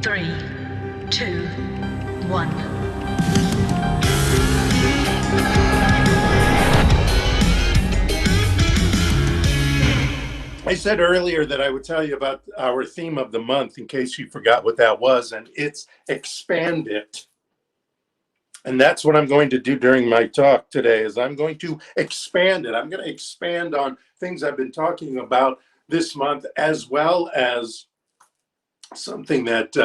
3, 2, 1. I said earlier that I would tell you about our theme of the month in case you forgot what that was, and it's expand it. And that's what I'm going to do during my talk today is I'm going to expand it. I'm going to expand on things I've been talking about this month, as well as something that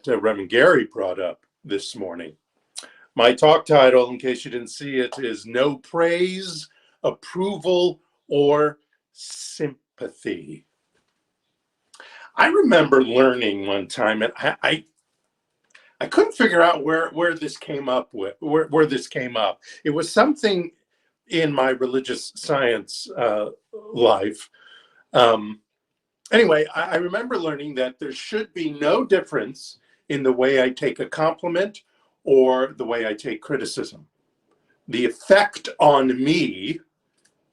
Reverend Gary brought up this morning. My talk title, in case you didn't see it, is No Praise, Approval, or Sympathy. I remember learning one time, and I couldn't figure out where this came up with where this came up. It was something in my religious science life. Anyway, I remember learning that there should be no difference in the way I take a compliment or the way I take criticism. The effect on me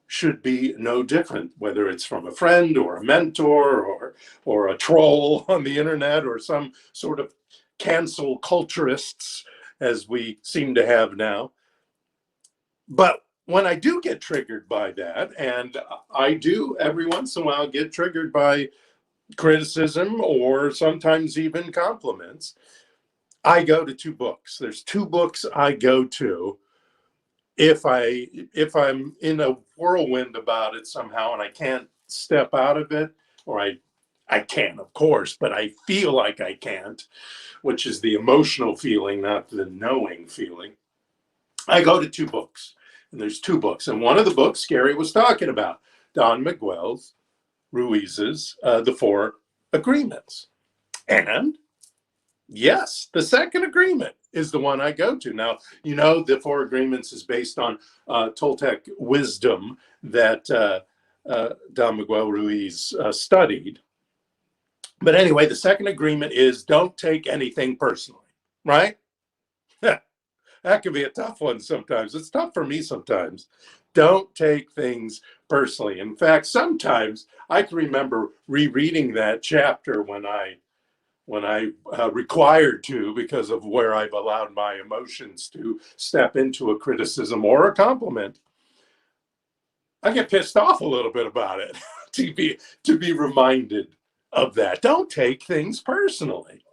should be no different, whether it's from a friend or a mentor or a troll on the internet or some sort of cancel culturists, as we seem to have now. But when I do get triggered by that, and I do every once in a while get triggered by criticism or sometimes even compliments, I go to two books. There's two books I go to if I'm in a whirlwind about it somehow and I can't step out of it, or I can, of course, but I feel like I can't, which is the emotional feeling, not the knowing feeling. I go to two books, and there's two books. And one of the books Gary was talking about, Don Miguel Ruiz's The Four Agreements. And yes, the second agreement is the one I go to. Now, you know, the Four Agreements is based on Toltec wisdom that Don Miguel Ruiz studied. But anyway, the second agreement is don't take anything personally, right? That can be a tough one sometimes. It's tough for me sometimes. Don't take things personally. In fact, sometimes I can remember rereading that chapter when I required to, because of where I've allowed my emotions to step into a criticism or a compliment. I get pissed off a little bit about it to be reminded of that. Don't take things personally.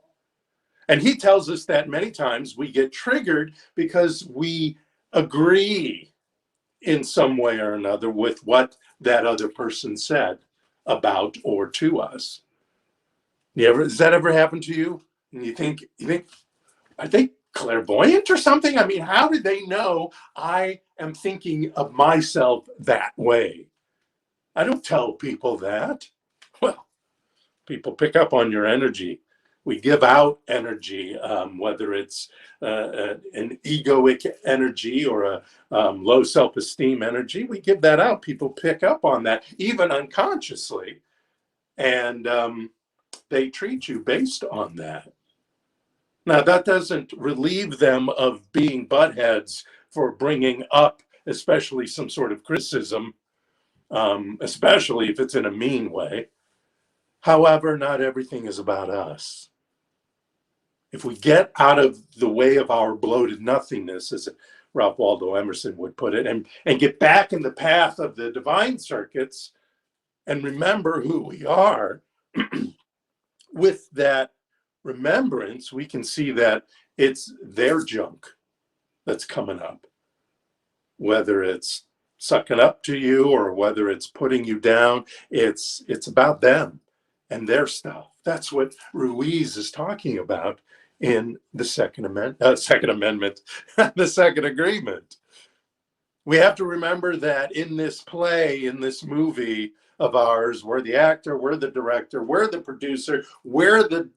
And he tells us that many times we get triggered because we agree in some way or another with what that other person said about or to us. Does that ever happen to you? And you think, are they clairvoyant or something? I mean, how did they know I am thinking of myself that way? I don't tell people that. Well, people pick up on your energy. We give out energy, whether it's an egoic energy or a low self-esteem energy. We give that out. People pick up on that, even unconsciously. And they treat you based on that. Now, that doesn't relieve them of being buttheads for bringing up, especially some sort of criticism, especially if it's in a mean way. However, not everything is about us. If we get out of the way of our bloated nothingness, as Ralph Waldo Emerson would put it, and get back in the path of the divine circuits and remember who we are, with that remembrance, we can see that it's their junk that's coming up. Whether it's sucking up to you or whether it's putting you down, it's about them and their stuff. That's what Ruiz is talking about in the Second Amendment, the Second Agreement. We have to remember that in this play, in this movie of ours, we're the actor, we're the director, we're the producer, we're the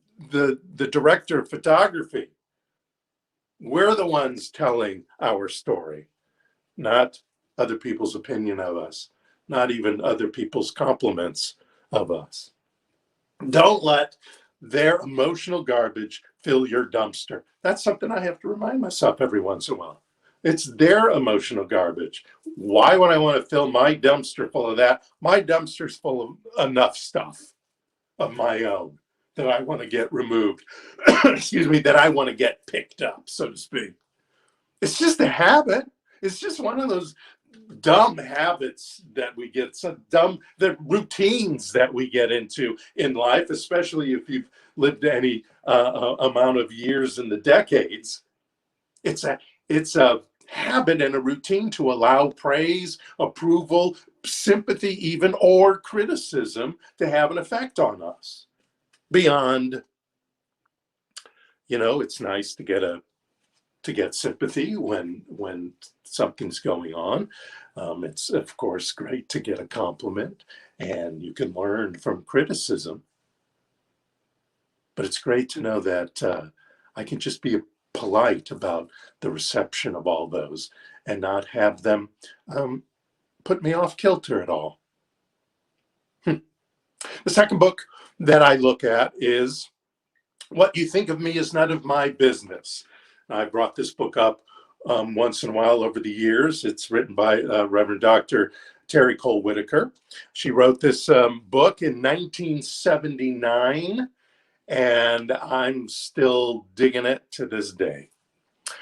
director of photography. We're the ones telling our story, not other people's opinion of us, not even other people's compliments of us. Don't let their emotional garbage fill your dumpster. That's something I have to remind myself every once in a while. It's their emotional garbage. Why would I want to fill my dumpster full of that? My dumpster's full of enough stuff of my own that I want to get removed. Excuse me, that I want to get picked up, so to speak. It's just a habit. It's just one of those dumb habits that we get, some dumb the routines that we get into in life, especially if you've lived any amount of years in the decades. It's a habit and a routine to allow praise, approval, sympathy even, or criticism to have an effect on us. Beyond, it's nice to get sympathy when something's going on. It's of course great to get a compliment, and you can learn from criticism. But it's great to know that I can just be polite about the reception of all those and not have them put me off kilter at all. The second book that I look at is What You Think of Me Is None of My Business. I brought this book up once in a while over the years. It's written by Reverend Dr. Terry Cole Whitaker. She wrote this book in 1979, and I'm still digging it to this day.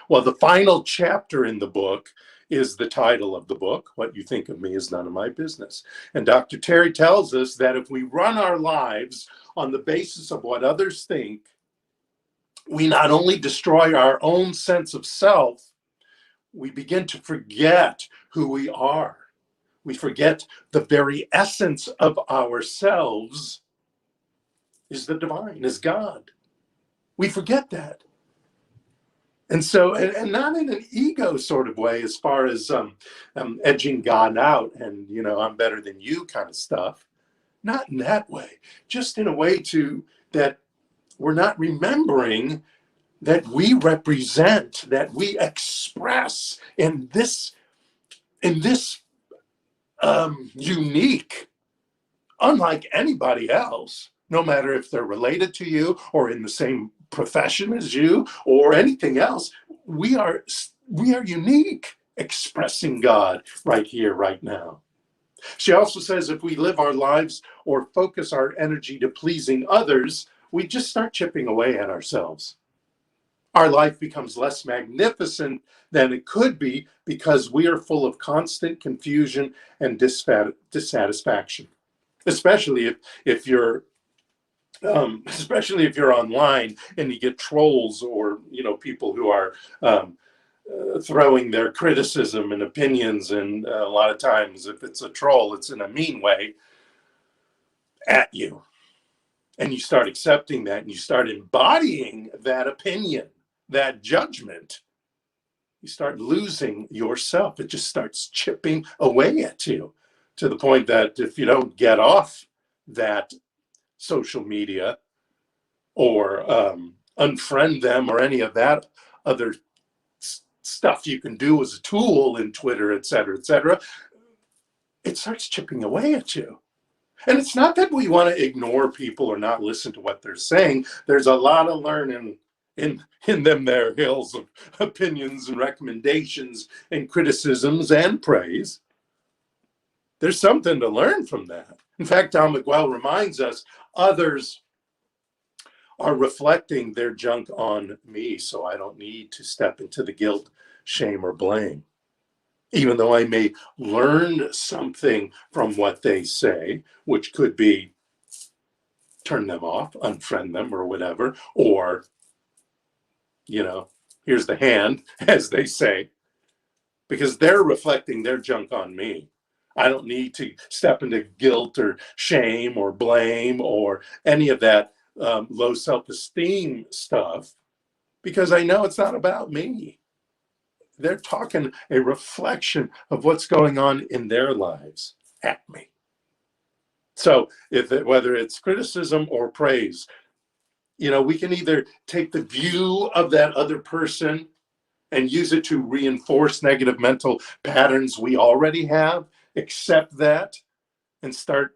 Well, the final chapter in the book is the title of the book, What You Think of Me Is None of My Business. And Dr. Terry tells us that if we run our lives on the basis of what others think, we not only destroy our own sense of self, we begin to forget who we are. We forget the very essence of ourselves is the divine, is God. We forget that. And so, and not in an ego sort of way, as far as edging God out and, I'm better than you kind of stuff. Not in that way. Just in a way that we're not remembering that we represent, that we express in this unique, unlike anybody else, no matter if they're related to you or in the same profession as you or anything else. We are unique, expressing God right here, right now. She also says if we live our lives or focus our energy to pleasing others, we just start chipping away at ourselves. Our life becomes less magnificent than it could be because we are full of constant confusion and dissatisfaction. Especially if you're online and you get trolls or people who are throwing their criticism and opinions, and a lot of times if it's a troll, it's in a mean way at you, and you start accepting that and you start embodying that opinion, that judgment. You start losing yourself. It just starts chipping away at you to the point that if you don't get off that social media or unfriend them or any of that other stuff you can do as a tool in Twitter, et cetera, it starts chipping away at you. And it's not that we want to ignore people or not listen to what they're saying. There's a lot of learning in them there hills of opinions and recommendations and criticisms and praise. There's something to learn from that. In fact, Tom McGwell reminds us others are reflecting their junk on me, so I don't need to step into the guilt, shame, or blame. Even though I may learn something from what they say, which could be turn them off, unfriend them, or whatever, or, here's the hand, as they say, because they're reflecting their junk on me. I don't need to step into guilt or shame or blame or any of that low self-esteem stuff, because I know it's not about me. They're talking a reflection of what's going on in their lives at me. So whether it's criticism or praise, we can either take the view of that other person and use it to reinforce negative mental patterns we already have, accept that, and start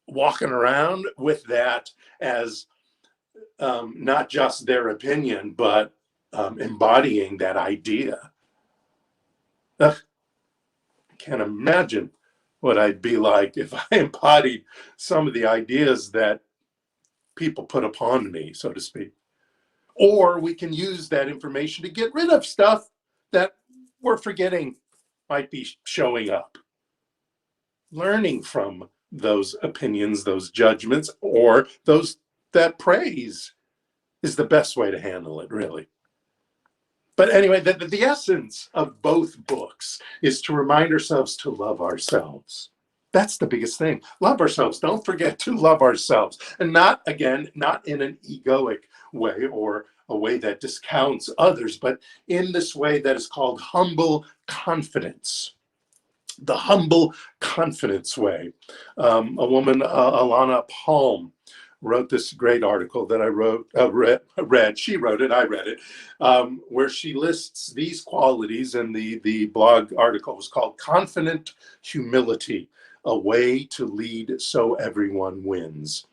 walking around with that as not just their opinion, but embodying that idea. I can't imagine what I'd be like if I embodied some of the ideas that people put upon me, so to speak. Or we can use that information to get rid of stuff that we're forgetting might be showing up. Learning from those opinions, those judgments, or those that praise is the best way to handle it, really. But anyway, the essence of both books is to remind ourselves to love ourselves. That's the biggest thing. Love ourselves. Don't forget to love ourselves. And not, again, not in an egoic way or a way that discounts others, but in this way that is called humble confidence. The humble confidence way. A woman, Alana Palm, wrote this great article that I read. She wrote it, I read it, where she lists these qualities, and the blog article was called Confident Humility, a way to lead so everyone wins.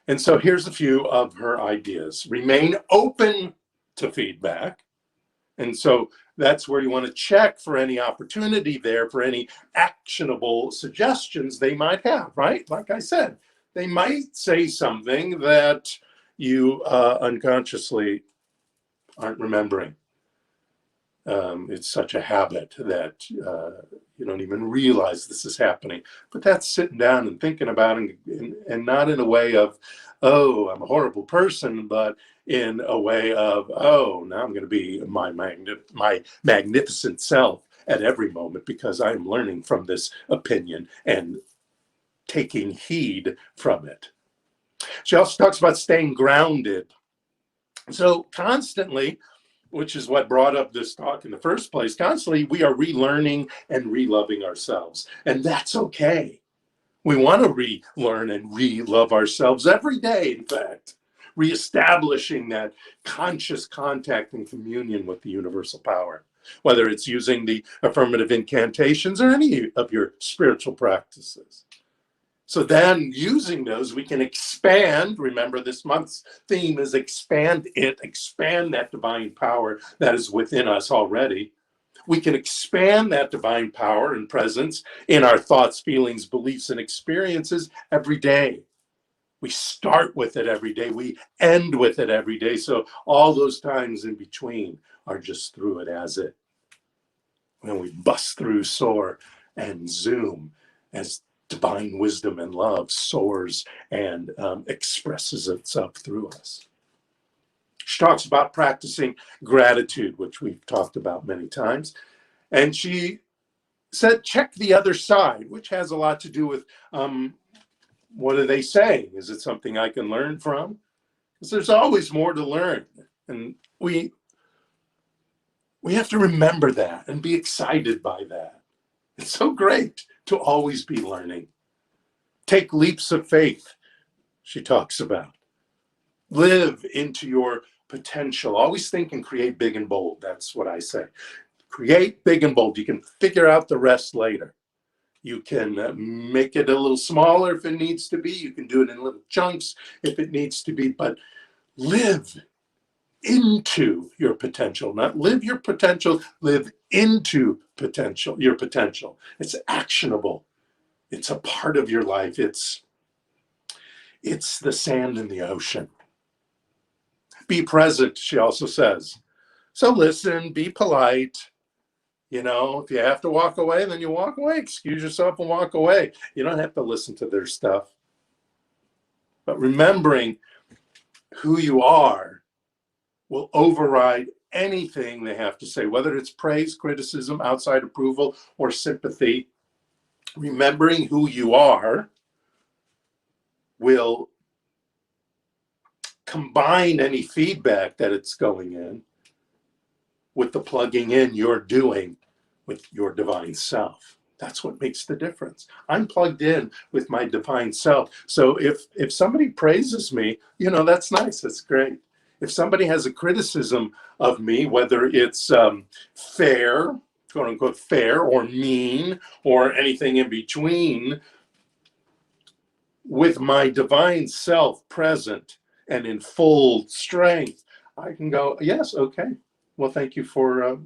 And so here's a few of her ideas. Remain open to feedback. And so that's where you want to check for any opportunity there, for any actionable suggestions they might have, right? Like I said, they might say something that you unconsciously aren't remembering. It's such a habit that you don't even realize this is happening. But that's sitting down and thinking about it, and not in a way of, oh, I'm a horrible person, but in a way of, oh, now I'm going to be my magnificent self at every moment because I'm learning from this opinion and taking heed from it. She also talks about staying grounded. So constantly, which is what brought up this talk in the first place, constantly we are relearning and reloving ourselves. And that's okay. We want to relearn and re-love ourselves every day, in fact, reestablishing that conscious contact and communion with the universal power, whether it's using the affirmative incantations or any of your spiritual practices. So then using those, we can expand. Remember, this month's theme is expand that divine power that is within us already. We can expand that divine power and presence in our thoughts, feelings, beliefs, and experiences every day. We start with it every day. We end with it every day. So all those times in between are just through it as it. When we bust through, soar, and zoom as divine wisdom and love soars and expresses itself through us. She talks about practicing gratitude, which we've talked about many times. And she said, check the other side, which has a lot to do with what are they saying? Is it something I can learn from? Because there's always more to learn. And we have to remember that and be excited by that. It's so great to always be learning. Take leaps of faith, she talks about. Live into your potential. Always think and create big and bold. That's what I say. Create big and bold. You can figure out the rest later. You can make it a little smaller if it needs to be. You can do it in little chunks if it needs to be. But live into your potential. Not live your potential, live into your potential. It's actionable. It's a part of your life. It's the sand in the ocean. Be present, she also says. So listen, be polite. You know, if you have to walk away, then you walk away. Excuse yourself and walk away. You don't have to listen to their stuff. But remembering who you are will override anything they have to say, whether it's praise, criticism, outside approval, or sympathy. Remembering who you are will combine any feedback that it's going in with the plugging in you're doing with your divine self. That's what makes the difference. I'm plugged in with my divine self. So if somebody praises me, you know, that's nice, that's great. If somebody has a criticism of me, whether it's fair, quote unquote fair, or mean, or anything in between, with my divine self present and in full strength, I can go, yes, okay. Well, thank you for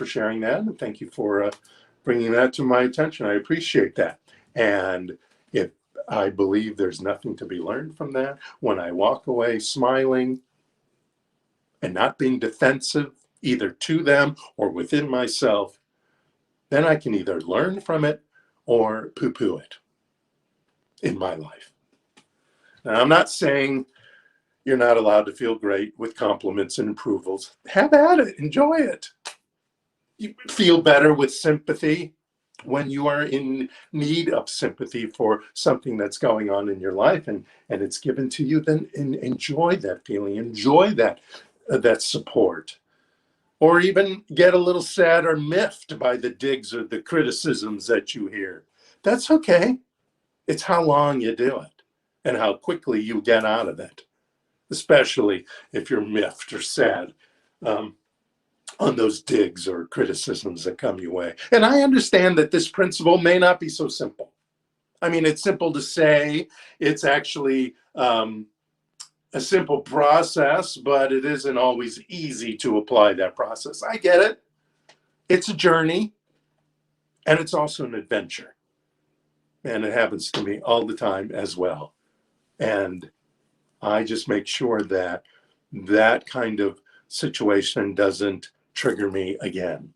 sharing that, and thank you for bringing that to my attention. I appreciate that. And if I believe there's nothing to be learned from that. When I walk away smiling and not being defensive, either to them or within myself, then I can either learn from it or poo-poo it in my life. Now, I'm not saying you're not allowed to feel great with compliments and approvals. Have at it. Enjoy it. You feel better with sympathy when you are in need of sympathy for something that's going on in your life and it's given to you, then enjoy that feeling. Enjoy that support. Or even get a little sad or miffed by the digs or the criticisms that you hear. That's okay. It's how long you do it and how quickly you get out of it, especially if you're miffed or sad on those digs or criticisms that come your way. And I understand that this principle may not be so simple. I mean, it's simple to say. It's actually a simple process, but it isn't always easy to apply that process. I get it. It's a journey, and it's also an adventure. And it happens to me all the time as well. And I just make sure that that kind of situation doesn't trigger me again.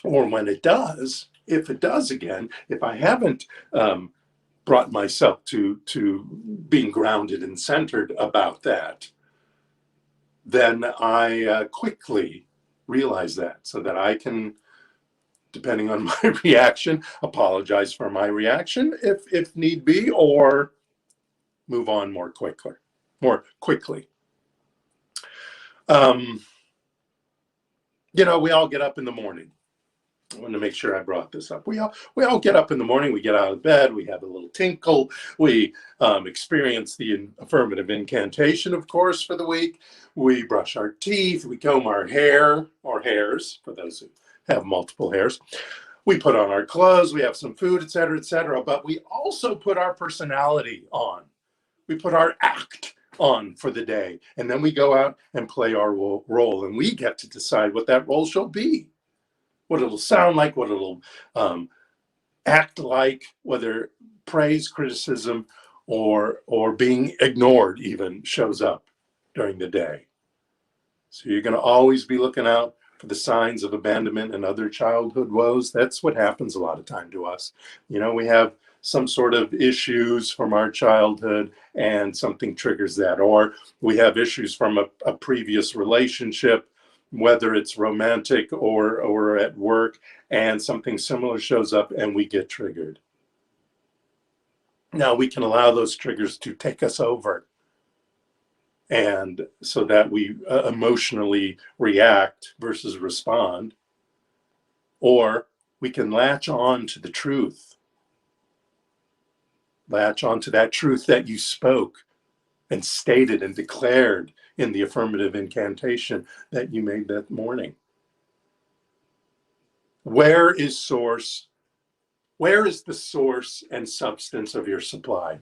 Or when it does, if it does again, if I haven't brought myself to being grounded and centered about that, then I quickly realize that so that I can, depending on my reaction, apologize for my reaction if need be, or move on more quickly. We all get up in the morning. I want to make sure I brought this up. We all get up in the morning. We get out of bed. We have a little tinkle. We experience the affirmative incantation, of course, for the week. We brush our teeth. We comb our hair, or hairs, for those who have multiple hairs. We put on our clothes. We have some food, etc., etc. But we also put our personality on. We put our act on for the day. And then we go out and play our role. And we get to decide what that role shall be. What it'll sound like, what it'll act like, whether praise, criticism, or being ignored even shows up during the day. So you're going to always be looking out for the signs of abandonment and other childhood woes. That's what happens a lot of time to us. We have some sort of issues from our childhood and something triggers that. Or we have issues from a previous relationship, whether it's romantic or at work, and something similar shows up and we get triggered. Now we can allow those triggers to take us over, and so that we emotionally react versus respond, or we can latch on to the truth. Latch on to that truth that you spoke and stated and declared in the affirmative incantation that you made that morning. Where is the source and substance of your supply?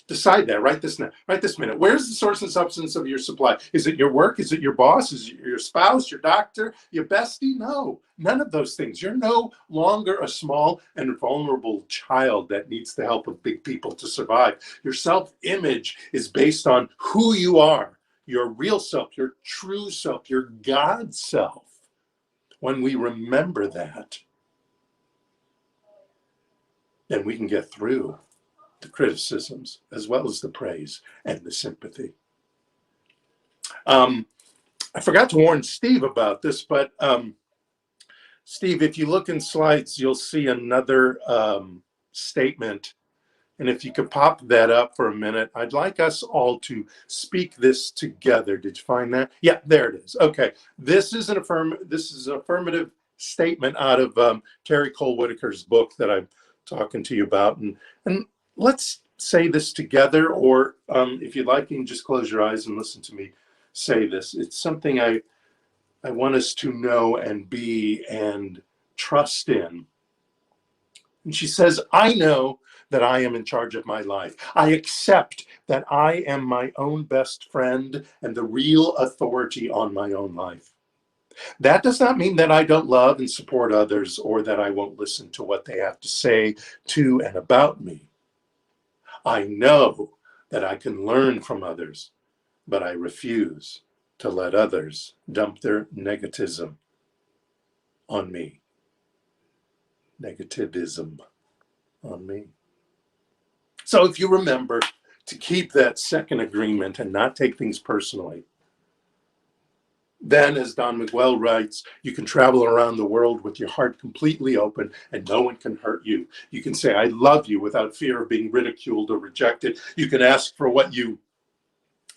Decide that right this minute. Where's the source and substance of your supply? Is it your work? Is it your boss? Is it your spouse, your doctor, your bestie? No, none of those things. You're no longer a small and vulnerable child that needs the help of big people to survive. Your self-image is based on who you are, your real self, your true self, your God self. When we remember that, then we can get through the criticisms as well as the praise and the sympathy. I forgot to warn Steve about this, but Steve, if you look in slides, you'll see another statement. And if you could pop that up for a minute, I'd like us all to speak this together. Did you find that? Yeah, there it is. Okay, this is an affirmative statement out of Terry Cole Whitaker's book that I'm talking to you about, and let's say this together, or if you'd like, you can just close your eyes and listen to me say this. It's something I want us to know and be and trust in. And she says, I know that I am in charge of my life. I accept that I am my own best friend and the real authority on my own life. That does not mean that I don't love and support others or that I won't listen to what they have to say to and about me. I know that I can learn from others, but I refuse to let others dump their negativism on me. Negativism on me. So if you remember to keep that second agreement and not take things personally, then, as Don Miguel writes, you can travel around the world with your heart completely open and no one can hurt you. You can say, I love you without fear of being ridiculed or rejected. You can ask for what you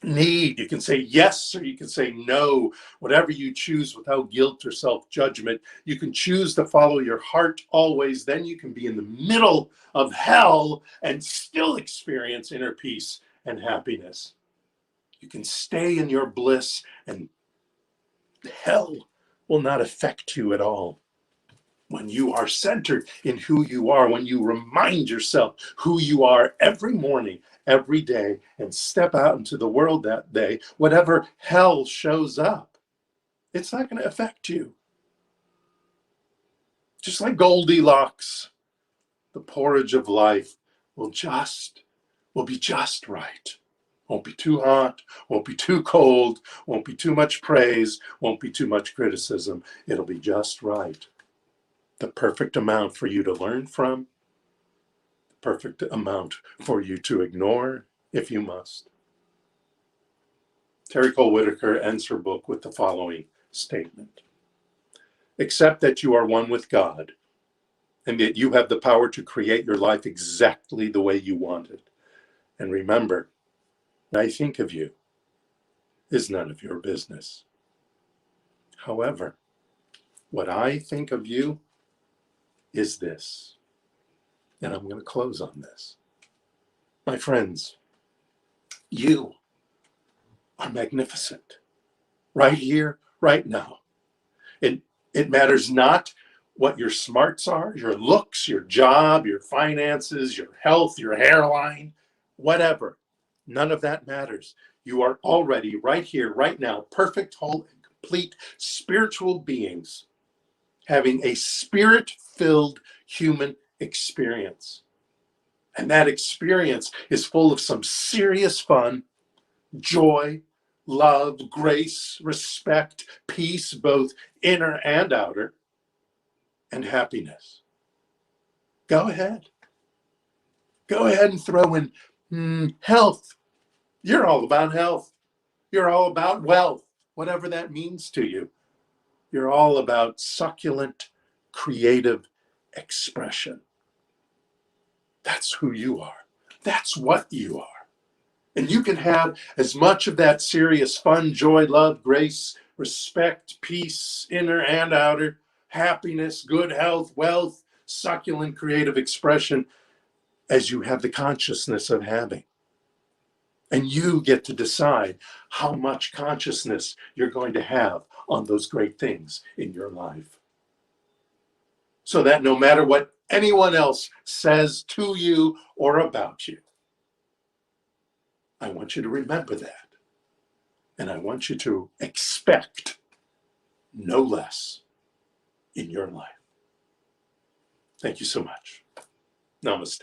need. You can say yes or you can say no, whatever you choose without guilt or self-judgment. You can choose to follow your heart always. Then you can be in the middle of hell and still experience inner peace and happiness. You can stay in your bliss and hell will not affect you at all. When you are centered in who you are, when you remind yourself who you are every morning, every day, and step out into the world that day, whatever hell shows up, it's not going to affect you. Just like Goldilocks, the porridge of life will be just right. Won't be too hot, won't be too cold, won't be too much praise, won't be too much criticism. It'll be just right. The perfect amount for you to learn from, the perfect amount for you to ignore if you must. Terry Cole Whitaker ends her book with the following statement. Accept that you are one with God and that you have the power to create your life exactly the way you want it. And remember, what I think of you is none of your business. However, what I think of you is this, and I'm going to close on this. My friends, you are magnificent, right here, right now. It matters not what your smarts are, your looks, your job, your finances, your health, your hairline, whatever. None of that matters. You are already right here, right now, perfect, whole, and complete spiritual beings having a spirit-filled human experience. And that experience is full of some serious fun, joy, love, grace, respect, peace, both inner and outer, and happiness. Go ahead. Go ahead and throw in health. You're all about health. You're all about wealth, whatever that means to you. You're all about succulent, creative expression. That's who you are. That's what you are. And you can have as much of that serious fun, joy, love, grace, respect, peace, inner and outer, happiness, good health, wealth, succulent creative expression as you have the consciousness of having. And you get to decide how much consciousness you're going to have on those great things in your life. So that no matter what anyone else says to you or about you, I want you to remember that. And I want you to expect no less in your life. Thank you so much. Namaste.